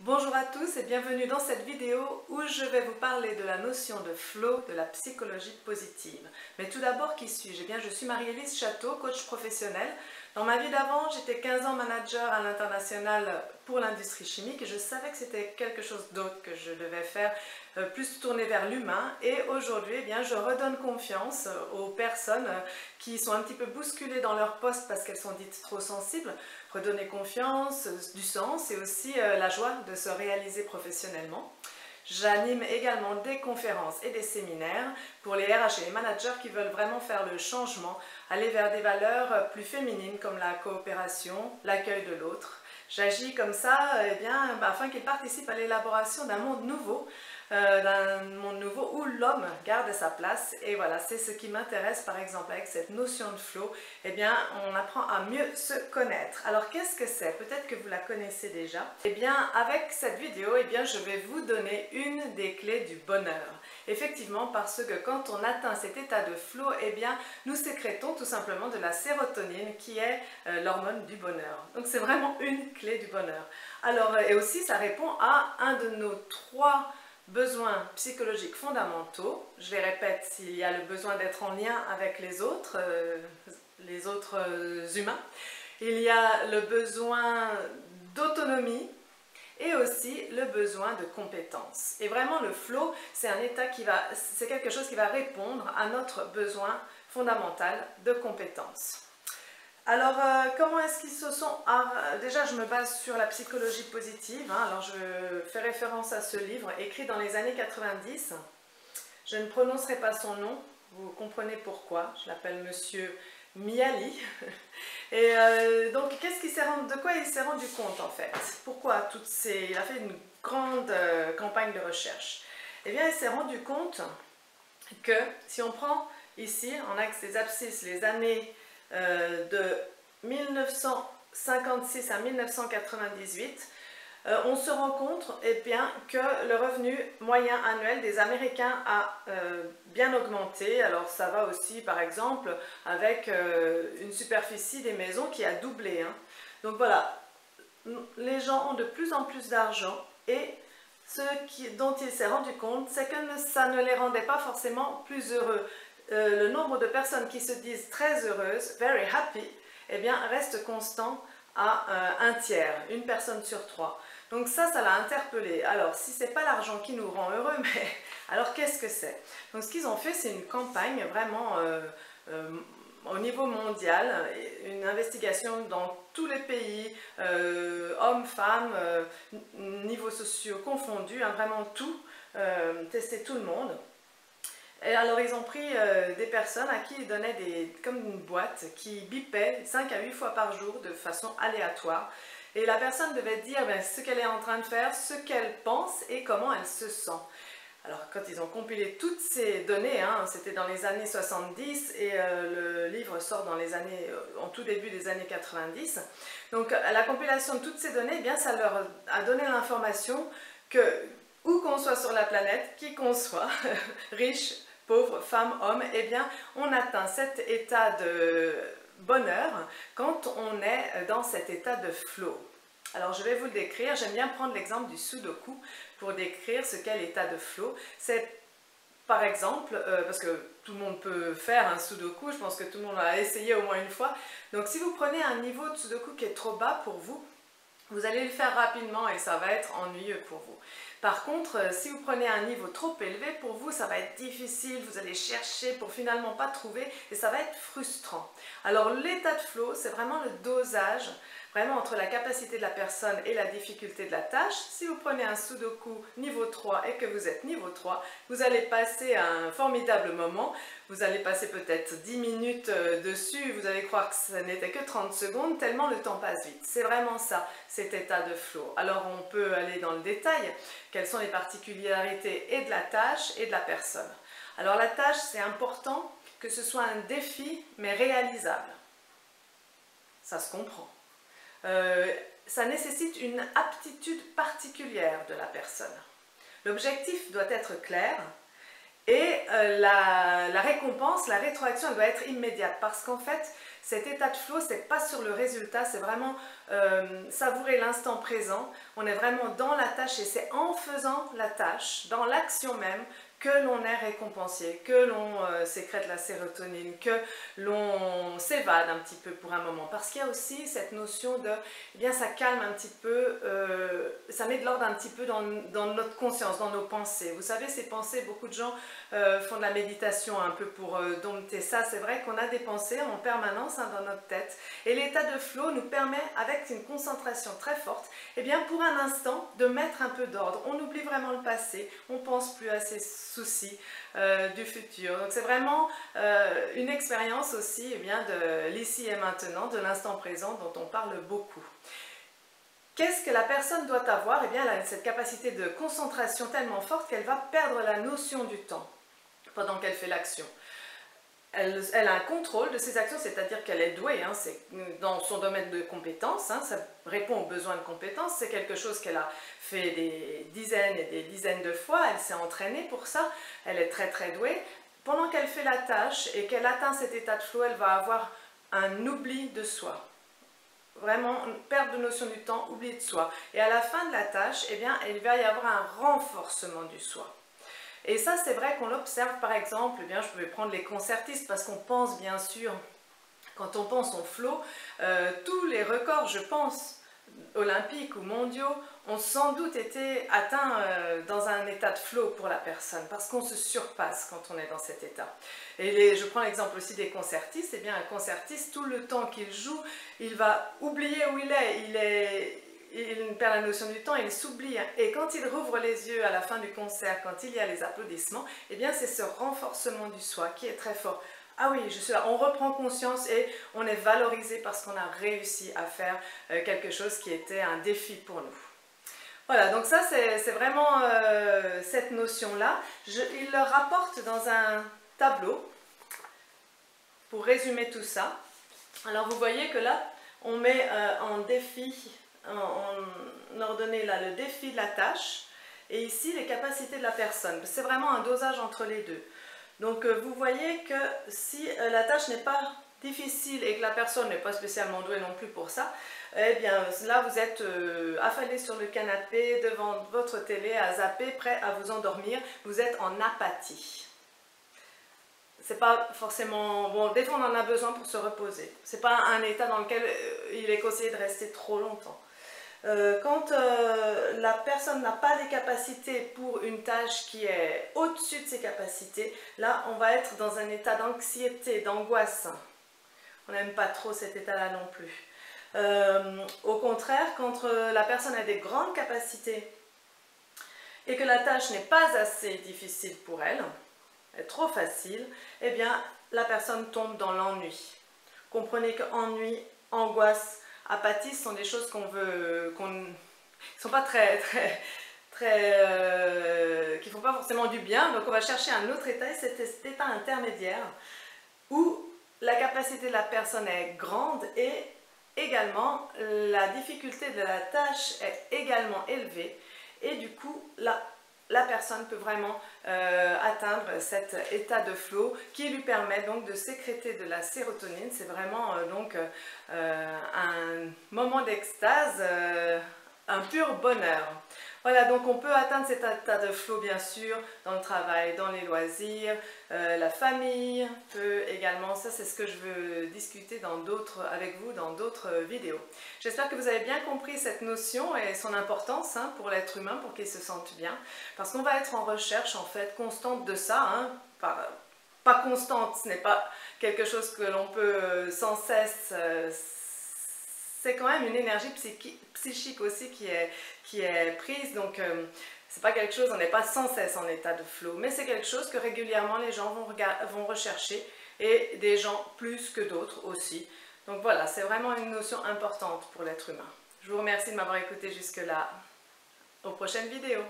Bonjour à tous et bienvenue dans cette vidéo où je vais vous parler de la notion de flow, de la psychologie positive. Mais tout d'abord, qui suis-je? Eh bien, je suis Marie-Élise Château, coach professionnel. Dans ma vie d'avant, j'étais 15 ans manager à l'international pour l'industrie chimique et je savais que c'était quelque chose d'autre que je devais faire, plus tourné vers l'humain. Et aujourd'hui, eh bien, je redonne confiance aux personnes qui sont un petit peu bousculées dans leur poste parce qu'elles sont dites trop sensibles. Redonner confiance, du sens et aussi la joie de se réaliser professionnellement. J'anime également des conférences et des séminaires pour les RH et les managers qui veulent vraiment faire le changement, aller vers des valeurs plus féminines comme la coopération, l'accueil de l'autre. J'agis comme ça afin qu'ils participent à l'élaboration d'un monde nouveau où l'homme garde sa place. Et voilà, c'est ce qui m'intéresse par exemple avec cette notion de flow. Eh bien, on apprend à mieux se connaître. Alors, qu'est-ce que c'est? Peut-être que vous la connaissez déjà. Eh bien, avec cette vidéo, je vais vous donner une des clés du bonheur. Effectivement, parce que quand on atteint cet état de flow, nous sécrétons tout simplement de la sérotonine qui est l'hormone du bonheur. Donc, c'est vraiment une clé du bonheur. Alors, et aussi, ça répond à un de nos 3 besoins psychologiques fondamentaux. Je les répète, s'il y a le besoin d'être en lien avec les autres humains. Il y a le besoin d'autonomie et aussi le besoin de compétence. Et vraiment, le flow, c'est c'est quelque chose qui va répondre à notre besoin fondamental de compétence. Alors, comment est-ce qu'ils se sont... déjà, je me base sur la psychologie positive. Alors, je fais référence à ce livre, écrit dans les années 90. Je ne prononcerai pas son nom, vous comprenez pourquoi. Je l'appelle Monsieur Mihaly. Et donc, de quoi il s'est rendu compte, en fait? Pourquoi il a fait une grande campagne de recherche. Eh bien, il s'est rendu compte que, si on prend ici, en axe des abscisses, les années de 1956 à 1998, on se rend compte que le revenu moyen annuel des Américains a bien augmenté. Alors ça va aussi par exemple avec une superficie des maisons qui a doublé. Donc voilà, les gens ont de plus en plus d'argent et dont il s'est rendu compte, c'est que ça ne les rendait pas forcément plus heureux. Le nombre de personnes qui se disent très heureuses, very happy, reste constant à un tiers, une personne sur 3. Donc ça l'a interpellé. Alors, si ce n'est pas l'argent qui nous rend heureux, mais alors qu'est-ce que c'est? Donc ce qu'ils ont fait, c'est une campagne vraiment au niveau mondial, une investigation dans tous les pays, hommes, femmes, niveaux sociaux confondus, vraiment tout, tester tout le monde. Et alors ils ont pris des personnes à qui ils donnaient comme une boîte qui bipait 5 à 8 fois par jour de façon aléatoire. Et la personne devait dire ce qu'elle est en train de faire, ce qu'elle pense et comment elle se sent. Alors quand ils ont compilé toutes ces données, c'était dans les années 70 et le livre sort en tout début des années 90. Donc la compilation de toutes ces données, ça leur a donné l'information que où qu'on soit sur la planète, qui qu'on soit, riche, pauvre, femme, homme, on atteint cet état de bonheur quand on est dans cet état de flow. Alors je vais vous le décrire, j'aime bien prendre l'exemple du sudoku pour décrire ce qu'est l'état de flow. C'est par exemple, parce que tout le monde peut faire un sudoku, je pense que tout le monde l'a essayé au moins une fois. Donc si vous prenez un niveau de sudoku qui est trop bas pour vous, vous allez le faire rapidement et ça va être ennuyeux pour vous. Par contre, si vous prenez un niveau trop élevé, pour vous, ça va être difficile, vous allez chercher pour finalement pas trouver et ça va être frustrant. Alors l'état de flow, c'est vraiment le dosage, vraiment entre la capacité de la personne et la difficulté de la tâche. Si vous prenez un sudoku niveau 3 et que vous êtes niveau 3, vous allez passer un formidable moment. Vous allez passer peut-être 10 minutes dessus, vous allez croire que ça n'était que 30 secondes, tellement le temps passe vite. C'est vraiment ça, cet état de flow. Alors on peut aller dans le détail. Quelles sont les particularités et de la tâche et de la personne? Alors la tâche, c'est important que ce soit un défi, mais réalisable. Ça se comprend. Ça nécessite une aptitude particulière de la personne. L'objectif doit être clair et la récompense, la rétroaction, elle doit être immédiate parce qu'en fait, cet état de flow, c'est pas sur le résultat, c'est vraiment savourer l'instant présent. On est vraiment dans la tâche et c'est en faisant la tâche, dans l'action même, que l'on est récompensé, que l'on sécrète la sérotonine, que l'on s'évade un petit peu pour un moment. Parce qu'il y a aussi cette notion de, eh bien ça calme un petit peu, ça met de l'ordre un petit peu dans notre conscience, dans nos pensées. Vous savez, ces pensées, beaucoup de gens font de la méditation un peu pour dompter ça. C'est vrai qu'on a des pensées en permanence dans notre tête. Et l'état de flow nous permet, avec une concentration très forte, eh bien pour un instant, de mettre un peu d'ordre. On oublie vraiment le passé, on pense plus à ces soucis du futur. Donc c'est vraiment une expérience aussi eh bien, de l'ici et maintenant, de l'instant présent dont on parle beaucoup. Qu'est-ce que la personne doit avoir? Eh bien, elle a cette capacité de concentration tellement forte qu'elle va perdre la notion du temps pendant qu'elle fait l'action. Elle a un contrôle de ses actions, c'est-à-dire qu'elle est douée, hein, c'est dans son domaine de compétences, hein, ça répond aux besoins de compétences, c'est quelque chose qu'elle a fait des dizaines et des dizaines de fois, elle s'est entraînée pour ça, elle est très très douée. Pendant qu'elle fait la tâche et qu'elle atteint cet état de flow, elle va avoir un oubli de soi. Vraiment, une perte de notion du temps, oubli de soi. Et à la fin de la tâche, eh bien, il va y avoir un renforcement du soi. Et ça, c'est vrai qu'on l'observe, par exemple, eh bien, je peux prendre les concertistes parce qu'on pense bien sûr, quand on pense au flow, tous les records, je pense, olympiques ou mondiaux, ont sans doute été atteints dans un état de flow pour la personne, parce qu'on se surpasse quand on est dans cet état. Et je prends l'exemple aussi des concertistes, eh bien un concertiste, tout le temps qu'il joue, il va oublier où il perd la notion du temps, il s'oublie. Et quand il rouvre les yeux à la fin du concert, quand il y a les applaudissements, eh bien c'est ce renforcement du soi qui est très fort. Ah oui, je suis là, on reprend conscience et on est valorisé parce qu'on a réussi à faire quelque chose qui était un défi pour nous. Voilà, donc ça c'est vraiment cette notion-là. Il le rapporte dans un tableau pour résumer tout ça. Alors vous voyez que là, on met en défi, en ordonnée là, le défi de la tâche et ici les capacités de la personne. C'est vraiment un dosage entre les deux. Donc vous voyez que si la tâche n'est pas difficile et que la personne n'est pas spécialement douée non plus pour ça, eh bien là vous êtes affalé sur le canapé devant votre télé à zapper, prêt à vous endormir, vous êtes en apathie. C'est pas forcément... Bon, des fois on en a besoin pour se reposer. C'est pas un état dans lequel il est conseillé de rester trop longtemps. Quand la personne n'a pas les capacités pour une tâche qui est au-dessus de ses capacités, là on va être dans un état d'anxiété, d'angoisse. On n'aime pas trop cet état-là non plus. Au contraire, quand la personne a des grandes capacités et que la tâche n'est pas assez difficile pour elle, est trop facile, eh bien la personne tombe dans l'ennui. Comprenez que ennui, angoisse, apathie sont des choses qui ne sont pas qui font pas forcément du bien, donc on va chercher un autre état, cet état intermédiaire où la capacité de la personne est grande et également la difficulté de la tâche est également élevée et du coup la personne peut vraiment atteindre cet état de flow qui lui permet donc de sécréter de la sérotonine. C'est vraiment un moment d'extase, un pur bonheur. Voilà, donc on peut atteindre cet état de flow bien sûr dans le travail, dans les loisirs, la famille peut également, ça c'est ce que je veux discuter avec vous dans d'autres vidéos. J'espère que vous avez bien compris cette notion et son importance pour l'être humain pour qu'il se sente bien, parce qu'on va être en recherche en fait constante de ça, pas constante, ce n'est pas quelque chose que l'on peut sans cesse... c'est quand même une énergie psychique aussi qui est prise, donc c'est pas quelque chose, on n'est pas sans cesse en état de flow, mais c'est quelque chose que régulièrement les gens vont rechercher, et des gens plus que d'autres aussi. Donc voilà, c'est vraiment une notion importante pour l'être humain. Je vous remercie de m'avoir écouté jusque-là. Aux prochaines vidéos.